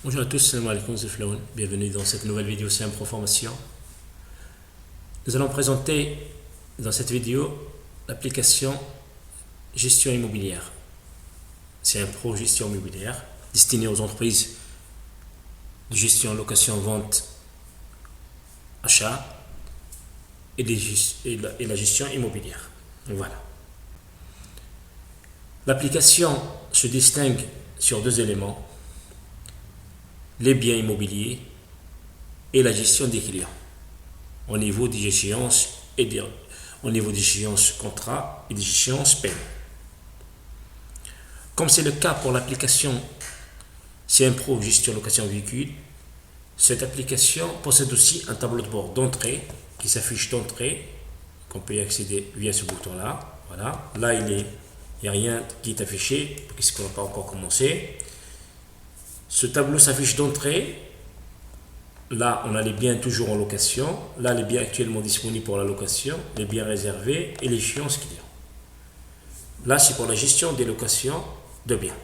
Bonjour à tous, salam alaikum, c'est Flaoun. Bienvenue dans cette nouvelle vidéo CM Pro Formation. Nous allons présenter dans cette vidéo l'application gestion immobilière. C'est un pro gestion immobilière destiné aux entreprises de gestion, location, vente, achat et la gestion immobilière. Voilà. L'application se distingue sur deux éléments: les biens immobiliers et la gestion des clients au niveau des échéances au niveau des échéances contrat et des échéances paiement. Comme c'est le cas pour l'application CM Pro gestion location véhicule, cette application possède aussi un tableau de bord d'entrée qui s'affiche d'entrée, qu'on peut y accéder via ce bouton là. Voilà, là il n'y a rien qui est affiché puisqu'on n'a pas encore commencé. Ce tableau s'affiche d'entrée. Là, on a les biens toujours en location. Là, les biens actuellement disponibles pour la location, les biens réservés et l'échéance client. Là, c'est pour la gestion des locations de biens.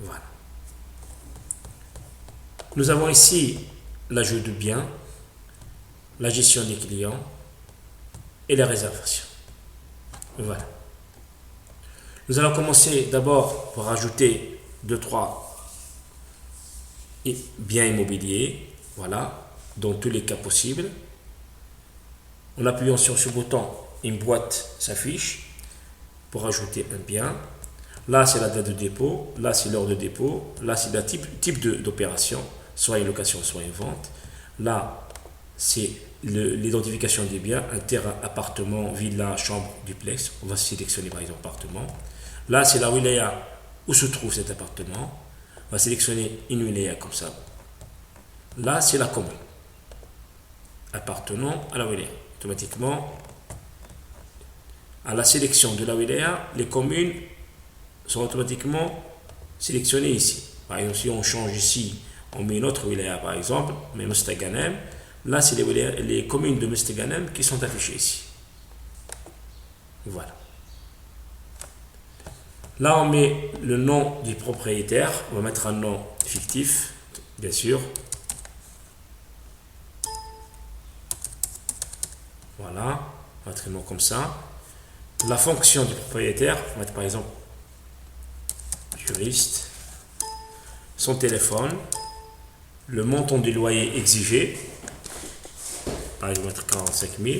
Voilà. Nous avons ici l'ajout de biens, la gestion des clients et la réservation. Voilà. Nous allons commencer d'abord par ajouter 2-3 biens immobiliers, voilà, dans tous les cas possibles. En appuyant sur ce bouton, une boîte s'affiche pour ajouter un bien. Là, c'est la date de dépôt, là, c'est l'heure de dépôt, là, c'est le type d'opération, soit une location, soit une vente. Là, c'est l'identification des biens, un terrain, appartement, villa, chambre, duplex. On va sélectionner par exemple appartement. Là, c'est la wilaya où se trouve cet appartement. On va sélectionner une wilaya comme ça. Là, c'est la commune appartenant à la wilaya. Automatiquement, à la sélection de la wilaya, les communes sont automatiquement sélectionnées ici. Par exemple, si on change ici, on met une autre wilaya par exemple, mais Mostaganem. Là, c'est les communes de Mostaganem qui sont affichées ici. Voilà. Là, on met le nom du propriétaire. On va mettre un nom fictif, bien sûr. Voilà. On va mettre un nom comme ça. La fonction du propriétaire, on va mettre par exemple juriste. Son téléphone. Le montant du loyer exigé. Par exemple, mettre 45 000.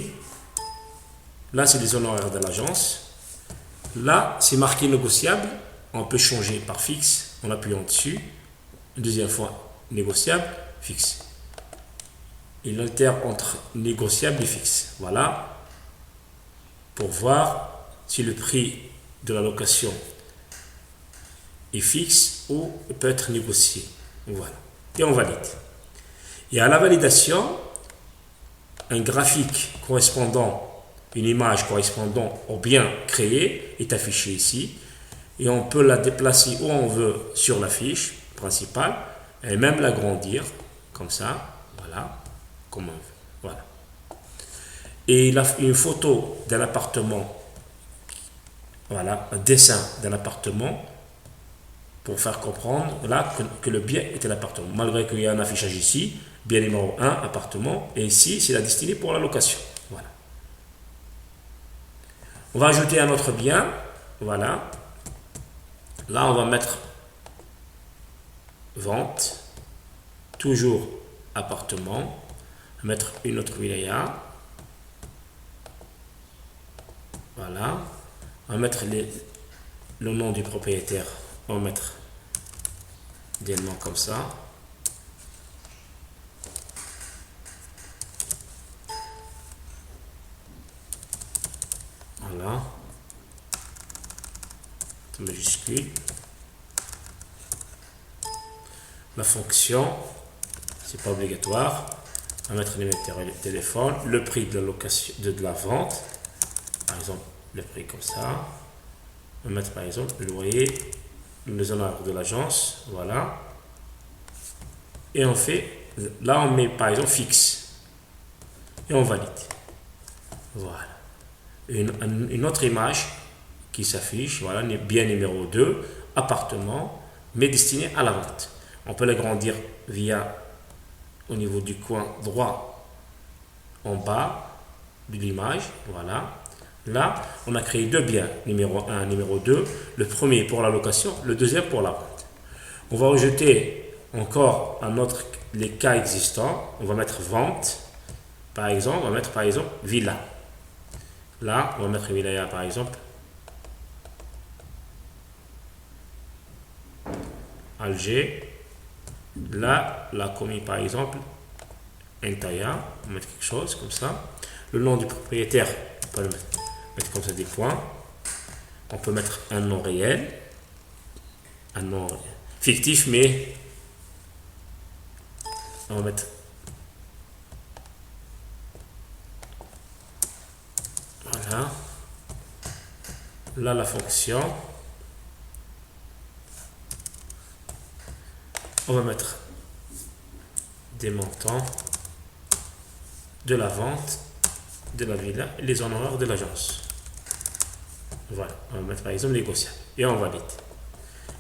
Là, c'est les honoraires de l'agence. Là, c'est marqué négociable. On peut changer par fixe en appuyant dessus. Une deuxième fois, négociable, fixe. Il alterne entre négociable et fixe. Voilà. Pour voir si le prix de la location est fixe ou peut être négocié. Voilà. Et on valide. Et à la validation, un graphique correspondant, une image correspondant au bien créé est affichée ici et on peut la déplacer où on veut sur la fiche principale et même l'agrandir comme ça, voilà, comme on veut, voilà. Et une photo d'un appartement, voilà, un dessin d'un appartement pour faire comprendre là que le bien est un appartement, malgré qu'il y a un affichage ici, bien numéro 1, appartement, et ici c'est la destinée pour la location. Voilà. On va ajouter un autre bien. Voilà. Là, on va mettre vente. Toujours appartement. On va mettre une autre wilaya. Voilà. On va mettre le nom du propriétaire. On va mettre des noms comme ça. Voilà. Majuscule. La fonction, c'est pas obligatoire. On va mettre le numéro de téléphone, le prix de la location, de la vente. Par exemple, le prix comme ça. On va mettre par exemple le loyer, les honoraires de l'agence. Voilà. Et on fait, là on met par exemple fixe. Et on valide. Voilà. Une autre image qui s'affiche, voilà, bien numéro 2, appartement, mais destiné à la vente. On peut l'agrandir via au niveau du coin droit en bas de l'image. Voilà. Là, on a créé deux biens, numéro 1, numéro 2. Le premier pour la location, le deuxième pour la vente. On va rejeter encore les cas existants. On va mettre vente. Par exemple, on va mettre par exemple villa. Là, on va mettre villa par exemple. Alger. Là, la commis par exemple Entaya. On va mettre quelque chose comme ça. Le nom du propriétaire, on peut le mettre comme ça des points. On peut mettre un nom réel. Un nom fictif, mais on va mettre voilà. Là, la fonction. On va mettre des montants de la vente de la villa et les honoraires de l'agence. Voilà, on va mettre par exemple négociable et on valide.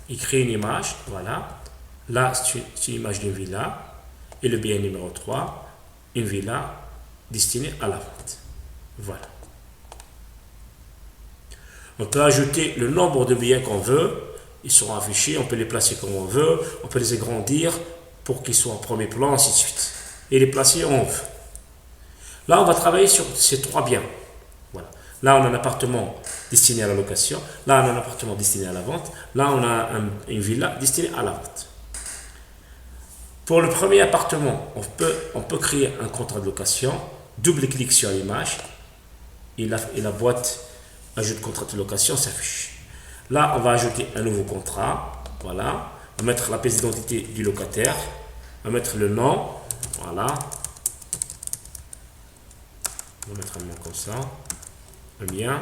Il crée une image, voilà. Là, c'est une image d'une villa et le bien numéro 3, une villa destinée à la vente. Voilà. On peut ajouter le nombre de billets qu'on veut. Ils seront affichés, on peut les placer comme on veut, on peut les agrandir pour qu'ils soient en premier plan, ainsi de suite. Et les placer où on veut. Là, on va travailler sur ces trois biens. Voilà. Là, on a un appartement destiné à la location. Là, on a un appartement destiné à la vente. Là, on a une villa destinée à la vente. Pour le premier appartement, on peut créer un contrat de location. Double-clic sur l'image et la boîte ajoute contrat de location s'affiche. Là, on va ajouter un nouveau contrat. Voilà. On va mettre la pièce d'identité du locataire. On va mettre le nom. Voilà. On va mettre un nom comme ça. Le mien.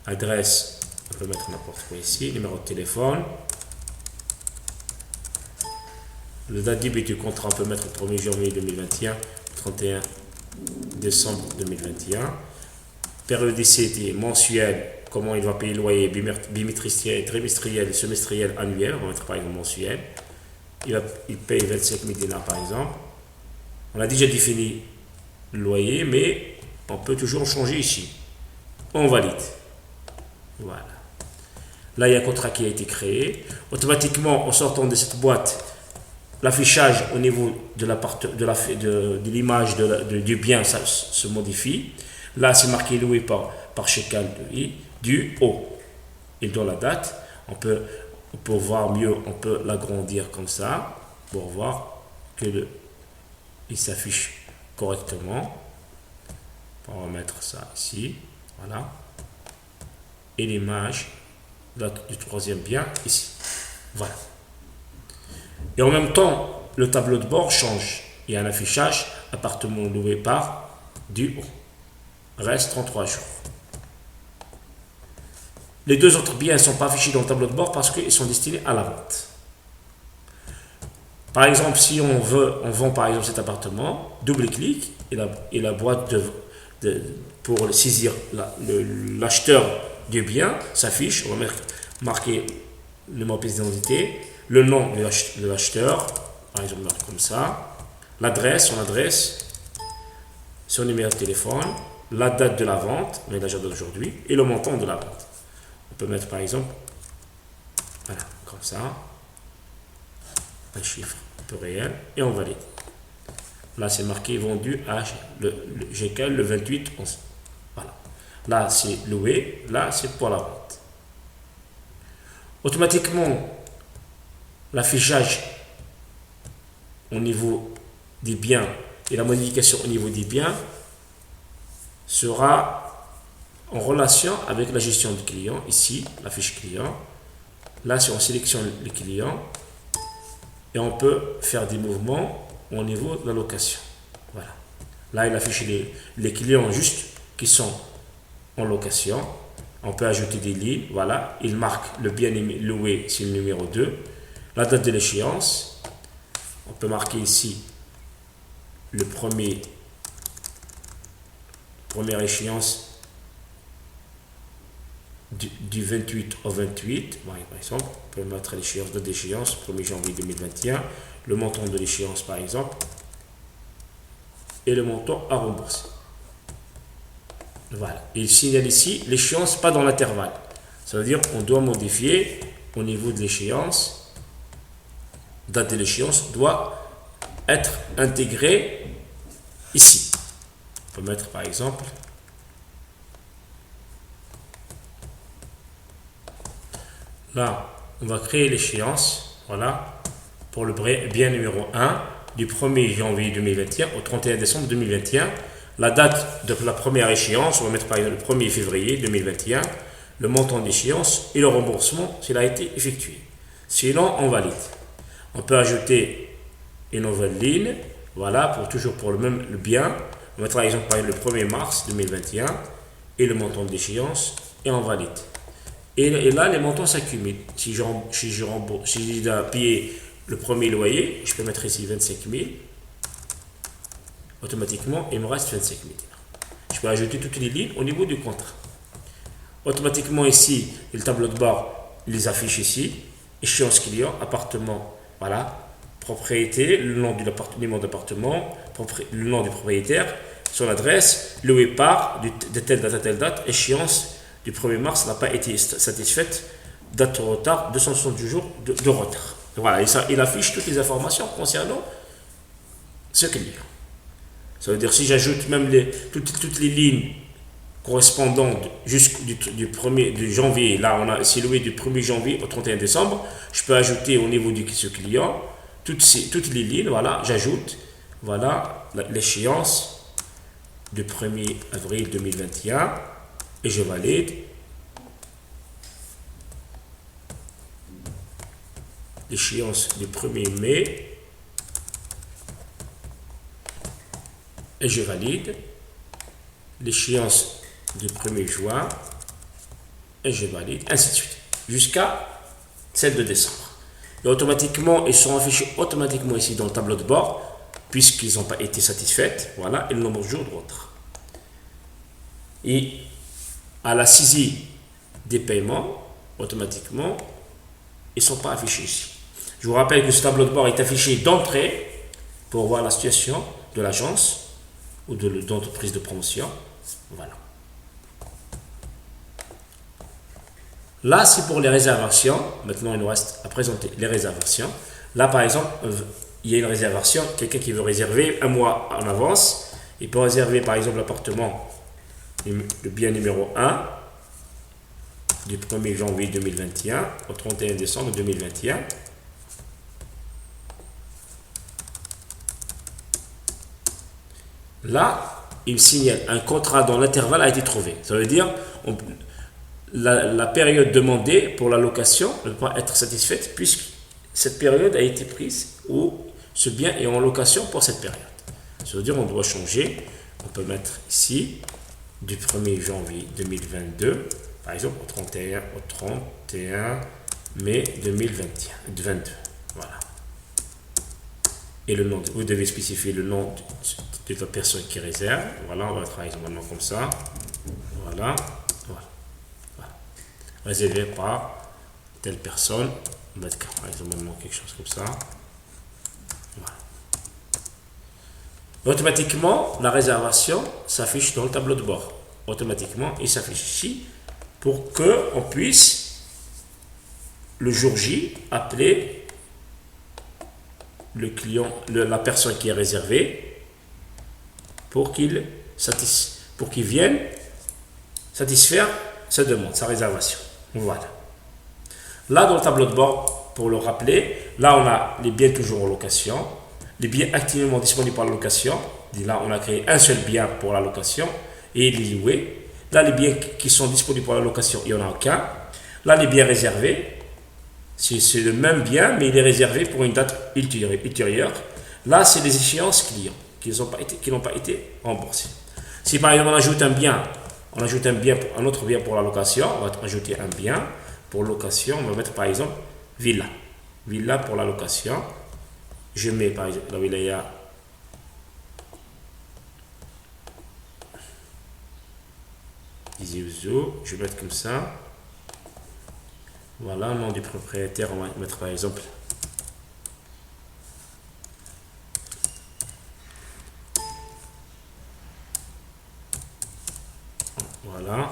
Adresse. On peut mettre n'importe quoi ici. Numéro de téléphone. Le date début du contrat, on peut mettre le 1er janvier 2021, 31 décembre 2021. Périodicité mensuelle. Comment il va payer le loyer bimestriel, trimestriel, semestriel, annuel. On va mettre par exemple mensuel. Il paye 25 000 dinars par exemple. On a déjà défini le loyer, mais on peut toujours changer ici. On valide. Voilà. Là, il y a un contrat qui a été créé. Automatiquement, en sortant de cette boîte, l'affichage au niveau de l'image du bien ça, se modifie. Là, c'est marqué loué par Shekel du haut. Et dans la date, on peut voir mieux, on peut l'agrandir comme ça pour voir qu'il s'affiche correctement. On va mettre ça ici. Voilà. Et l'image du troisième bien ici. Voilà. Et en même temps, le tableau de bord change. Il y a un affichage appartement loué par du haut. Reste 33 jours. Les deux autres biens ne sont pas affichés dans le tableau de bord parce qu'ils sont destinés à la vente. Par exemple, si on vend par exemple cet appartement, double-clic et la boîte pour saisir l'acheteur du bien s'affiche. On va marquer le mot pièce d'identité, le nom de l'acheteur, par exemple comme ça, l'adresse, son numéro de téléphone, la date de la vente, on est déjà d'aujourd'hui, et le montant de la vente. On peut mettre par exemple, voilà, comme ça, un chiffre un peu réel, et on valide. Là, c'est marqué vendu à GK le 28 11. Voilà. Là, c'est loué, là, c'est pour la vente. Automatiquement, l'affichage au niveau des biens et la modification au niveau des biens sera en relation avec la gestion du client. Ici, la fiche client. Là, si on sélectionne le client, et on peut faire des mouvements au niveau de la location. Voilà. Là, il affiche les clients juste qui sont en location. On peut ajouter des lignes. Voilà. Il marque le bien loué, c'est le numéro 2. La date de l'échéance. On peut marquer ici le première échéance du 28 au 28, par exemple, on peut mettre l'échéance, date d'échéance, 1er janvier 2021, le montant de l'échéance par exemple, et le montant à rembourser. Voilà. Et il signale ici l'échéance pas dans l'intervalle. Ça veut dire qu'on doit modifier au niveau de l'échéance, date de l'échéance doit être intégrée ici. On peut mettre par exemple là, on va créer l'échéance, voilà, pour le bien numéro 1 du 1er janvier 2021 au 31 décembre 2021. La date de la première échéance, on va mettre par exemple le 1er février 2021, le montant d'échéance et le remboursement s'il a été effectué. Sinon, on valide. On peut ajouter une nouvelle ligne, voilà, toujours pour le bien. On mettra par exemple le 1er mars 2021 et le montant d'échéance et on valide. Et là, les montants s'accumulent. Si j'ai payé le premier loyer, je peux mettre ici 25 000. Automatiquement, il me reste 25 000. Je peux ajouter toutes les lignes au niveau du contrat. Automatiquement, ici, le tableau de bord les affiche ici. Échéance client, appartement, voilà. Propriété, le nom de l'appartement, le nom du propriétaire, son adresse, loué par de telle date à telle date, échéance du 1er mars n'a pas été satisfaite, date de retard, 270 jours de retard. Voilà, il affiche toutes les informations concernant ce client. Ça veut dire si j'ajoute même toutes les lignes correspondantes du janvier, là c'est loué du 1er janvier au 31 décembre, je peux ajouter au niveau de ce client toutes les lignes, voilà, j'ajoute, voilà, l'échéance du 1er avril 2021 et je valide. L'échéance du 1er mai et je valide. L'échéance du 1er juin et je valide, ainsi de suite, jusqu'à celle de décembre. Et automatiquement, ils sont affichés automatiquement ici dans le tableau de bord, puisqu'ils n'ont pas été satisfaits, voilà, et le nombre de jours de retard. Et à la saisie des paiements, automatiquement, ils ne sont pas affichés ici. Je vous rappelle que ce tableau de bord est affiché d'entrée pour voir la situation de l'agence ou de l'entreprise de promotion. Voilà. Là, c'est pour les réservations. Maintenant, il nous reste à présenter les réservations. Là, par exemple, il y a une réservation. Quelqu'un qui veut réserver un mois en avance, il peut réserver, par exemple, l'appartement, le bien numéro 1, du 1er janvier 2021 au 31 décembre 2021. Là, il signale un contrat dont l'intervalle a été trouvé. Ça veut dire la période demandée pour la location ne peut pas être satisfaite puisque cette période a été prise ou ce bien est en location pour cette période. Ça veut dire qu'on doit changer. On peut mettre ici du 1er janvier 2022, par exemple au 31 mai 2022. Voilà. Et le nom, vous devez spécifier le nom de la personne qui réserve. Voilà, on va travailler maintenant comme ça. Voilà. Réservé par telle personne. On va mettre par exemple maintenant quelque chose comme ça. Voilà. Automatiquement, la réservation s'affiche dans le tableau de bord. Automatiquement, il s'affiche ici pour qu'on puisse, le jour J, appeler le client, la personne qui est réservée pour qu'il vienne satisfaire sa demande, sa réservation. Voilà. Là, dans le tableau de bord, pour le rappeler, là, on a les biens toujours en location, les biens activement disponibles pour la location. Là, on a créé un seul bien pour la location et il est loué. Là, les biens qui sont disponibles pour la location, il n'y en a aucun. Là, les biens réservés, c'est le même bien, mais il est réservé pour une date ultérieure. Là, c'est les échéances clients qui n'ont pas été remboursées. Si par exemple, on ajoute un autre bien pour la location, on va ajouter un bien pour location. On va mettre par exemple villa. Villa pour la location. Je mets par exemple la wilaya je vais mettre comme ça. Voilà, nom du propriétaire, on va mettre par exemple voilà.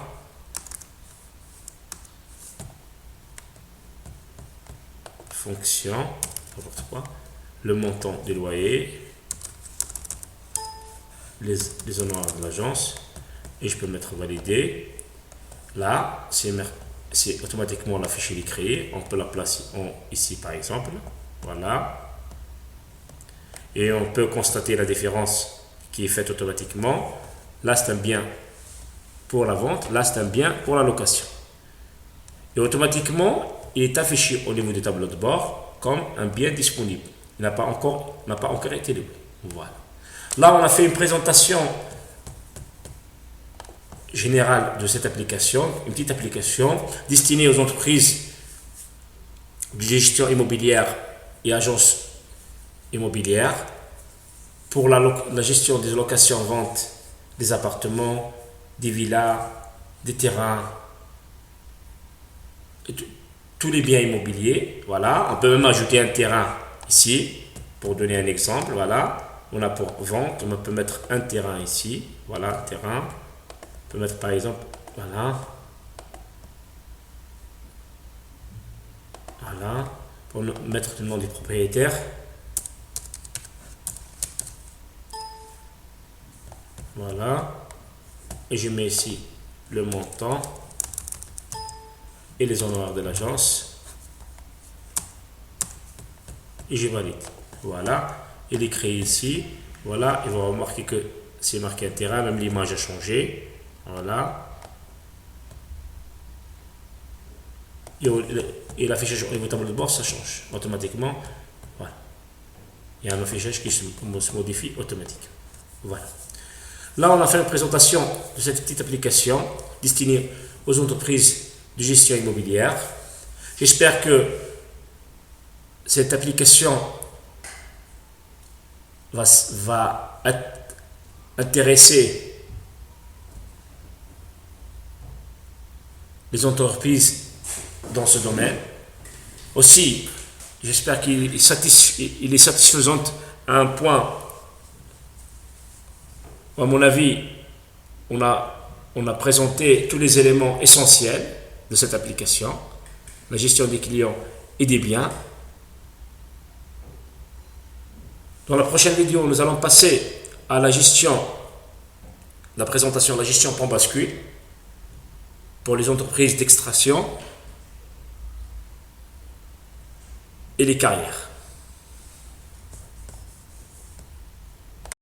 Fonction, n'importe quoi. Le montant du loyer, les honoraires de l'agence, et je peux mettre valider. Là, c'est automatiquement la fiche est créée. On peut la placer ici par exemple. Voilà. Et on peut constater la différence qui est faite automatiquement. Là, c'est un bien pour la vente. Là, c'est un bien pour la location. Et automatiquement, il est affiché au niveau du tableau de bord comme un bien disponible. Il n'a pas encore été loué. Voilà. Là, on a fait une présentation générale de cette application, une petite application destinée aux entreprises de gestion immobilière et agences immobilières pour la gestion des locations-ventes des appartements, des villas, des terrains, et tous les biens immobiliers. Voilà, on peut même ajouter un terrain ici pour donner un exemple. Voilà, on a pour vente, on peut mettre un terrain ici. Voilà, terrain. On peut mettre par exemple, voilà, pour mettre le nom du propriétaire. Voilà, et je mets ici le montant et les honoraires de l'agence et je valide. Voilà, il est créé ici. Voilà, et vous remarquer que c'est marqué un terrain, même l'image a changé. Voilà. Et l'affichage au niveau tableau de bord, ça change automatiquement. Voilà. Il y a un affichage qui se modifie automatiquement. Voilà. Là, on a fait une présentation de cette petite application destinée aux entreprises de gestion immobilière. J'espère que cette application va intéresser les entreprises dans ce domaine. Aussi, j'espère qu'il est satisfaisant à un point où, à mon avis, on a présenté tous les éléments essentiels de cette application, la gestion des clients et des biens. Dans la prochaine vidéo, nous allons passer à la présentation de la gestion point bascule pour les entreprises d'extraction et les carrières.